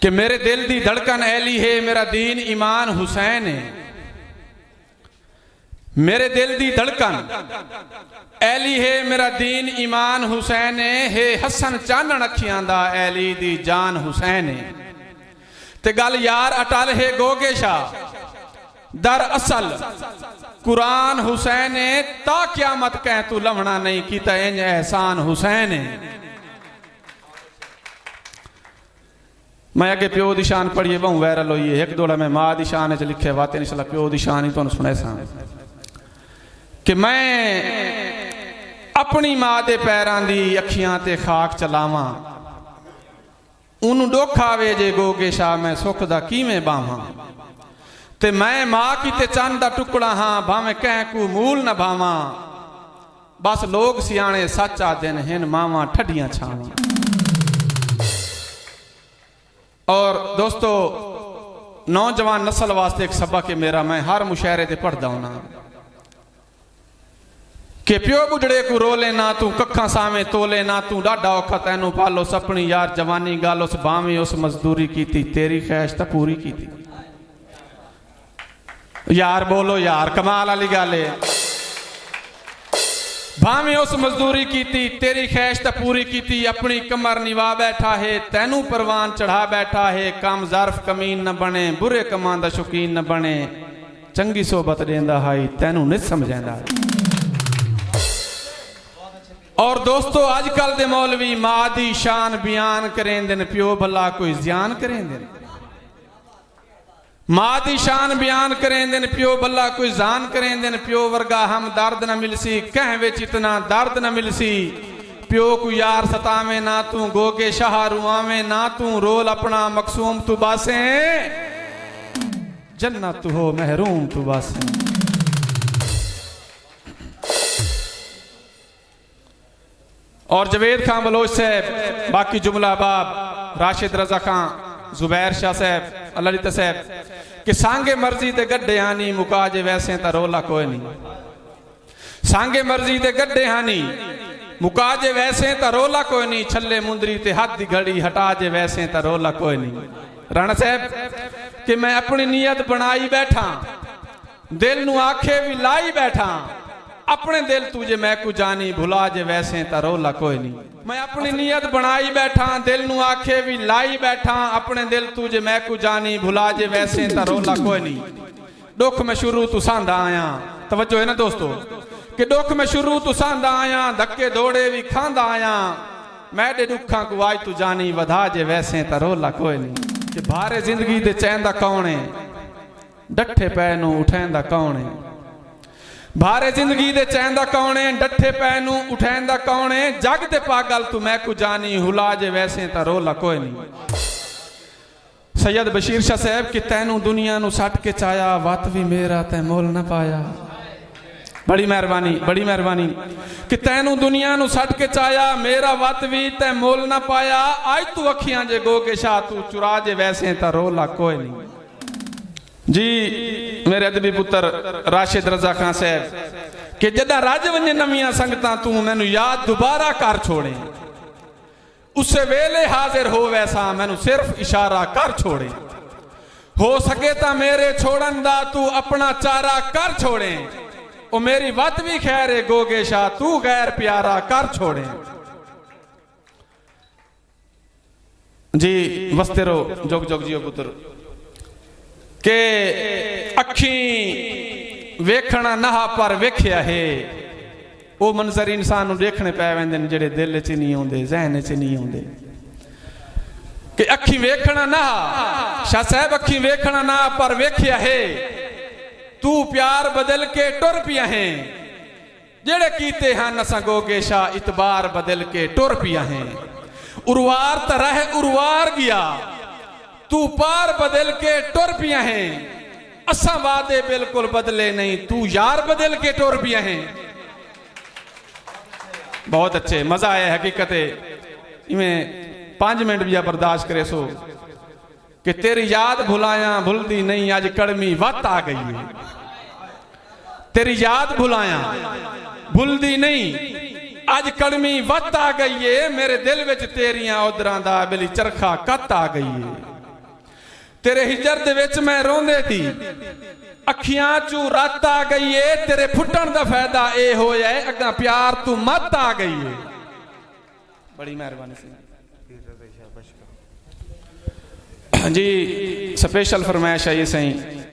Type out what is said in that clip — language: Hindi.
कि मेरे दिल दी धड़कन ऐली है, मेरा दीन ईमान हुसैन है। मेरे दिल दी धड़कन ऐली है, मेरा दीन ईमान हुसैन है। हसन चानन अखियां दा ऐली दी जान हुसैन है। ते गल यार अटल है गोगे शाह, दर असल कुरान हुसैन है। ता क्यामत कह तू लवना नहीं कीता इंज एहसान हुसैन है। मैं अगे प्यो दी शान पढ़िए बहु वायरल हुई है। एक दौड़ा मैं मां दी शान च लिखे वाते नहीं सला प्यो दी शान ही तुहानू सुने सा कि मैं अपनी मां दे पैरां दी अखियां ते खाक चलावां। उन्हू दुख आवे जे गोगे शाह मैं सुख दा किवें बावां। ते मैं मां किते चंद दा टुकड़ा हाँ, भावें कह को मूल न भावां। बस लोग सियाणे सच आदन हिन मावां ठड्डियां छावां। और दोस्तों नौजवान नस्ल वास्ते एक सबक है मेरा, मैं हर मुशायरे ते पढ़दा होना कि प्यो बुढ़ड़े को रोले ना तू कखा सामे तोले ना तू डाडा औखा तैनू पालो सपनी यार जवानी गल उस बावें उस मजदूरी कीती तेरी ख्वाहिश तां पूरी कीती। यार बोलो यार कमाल वाली गल है। भावें उस मजदूरी कीती तेरी ख्वाहिश तां पूरी कीती। अपनी कमर निभा बैठा है तैनू परवान चढ़ा बैठा है। काम ज़र्फ कमीन न बने बुरे कमां दा शौकीन न बने। चंगी सोबत देंदा हाई तैनू नहीं समझेंदा। और दोस्तों अजकल दे मौलवी मां दी शान बयान करेंदे ने, प्यो भला कोई ज़्यान करेंदे ने। मां दी शान बयान करेंदे ने, प्यो भला कोई जान करेंदे ने। प्यो वर्गा हम दर्द न मिलसी कह विच इतना दर्द न मिलसी। प्यो को यार सतावे ना तू गोगे शाह रुआवे ना तू। रोल अपना मकसूम तू बासे जन्नत तू हो महरूम तू बासे। और जवेद खान बलोच साहब, बाकी जुमला बाब, राशिद रजा खान, जुबैर शाह साहब, ललित साहब कि सांगे मर्जी ते गड्ढे हानी मुका जे वैसे ता रोला कोई नहीं। सांगे मर्जी ते गड्ढे हानी मुका जे वैसे ता रोला कोई नहीं। छल्ले मुंदरी ते हाथ दी घड़ी हटा जे वैसे ता रोला कोई नहीं। राणा साहब कि मैं अपनी नीयत बनाई बैठा दिल नू आखे भी लाई बैठा। अपने दिल तुझे मैं को जानी भुला जे वैसे ता रोला कोई नहीं। मैं अपनी नीयत बनाई बैठा दिल नू आखे भी लाई बैठा। अपने दिल तुझे मैं को जानी भुला जे वैसे ता रोला कोई नहीं। दुख में शुरू तू सांदा आया, तवज्जो है ना दोस्तों, कि दुख में शुरू तू सांदा आया धक्के दौड़े भी खांदा आया। मैडे दुखा को आज तू जानी वधा जे वैसे ता रोला कोई नहीं। कि भारे जिंदगी दे चैंदा कौन है डठे पै नू उठैंदा कौन है। भारे जिंदगी दे चैंदा कौन है डठे पै नू उठैंदा कौन है। जग ते पागल तू मैं को जानी हुला जे वैसे ता रोला कोई नहीं। सैयद बशीर शाह साहब कि तैनू दुनिया नू सट के चाया वत भी मेरा तै मोल न पाया। बड़ी मेहरबानी बड़ी मेहरबानी कि तैनू दुनिया नू सट के चाया मेरा वत भी तै मोल न पाया। आज तू अखियां जे गोगे शाह तू चुरा जे वैसे ता रोला कोई नहीं। जी मेरे अदबी पुत्र राशिद रजा खान साहब कि जदा रज वने नवियां संगतां तू मैनू याद दोबारा कर छोड़े। उसे वेले हाजिर हो वैसा मैनू सिर्फ इशारा कर छोड़े। हो सके ता मेरे छोड़न दा तू अपना चारा कर छोड़े। ओ मेरी वत भी खैर है गोगे शाह तू गैर प्यारा कर छोड़े। जी वसते रहो जोग जोग जियो पुत्र के अखी वेखना नहा पर वेख्या है। वो मंजर इंसान देखने पै वेंदे ने जेड़े दिल च नहीं आउंदे जहन च नहीं आउंदे। कि अखी वेखना नहा शाह साहब अखी वेखना नहा पर वेख्या है। तू प्यार बदल के टुर पिया है जेड़े कीते हैं असां गोगे शाह इतबार बदल के टुर पिया है। उर्वार तरह उर्वार गया तू पार बदल के टुर पिया है। असा वादे बिल्कुल बदले नहीं तू यार बदल के टुर पिया है। बहुत अच्छे मजा आया हकीकत इवें 5 मिनट भी बर्दाश्त करे सो कि तेरी याद भुलाया भूलती नहीं अज कड़मी वत आ गई है। तेरी याद भुलाया भूलती नहीं अज कड़मी वत आ गई है। मेरे दिल विच तेरियां उदरां दा बिली चरखा कत आ गई है। तेरे हिजर दे विच मैं रोंदे थी अखियां चू रत आ गई है तेरे फुटन दा फायदा ए होया है अगा प्यार तू मत आ गई है। बड़ी मेहरबानी जी स्पेशल फरमाइश है ये सही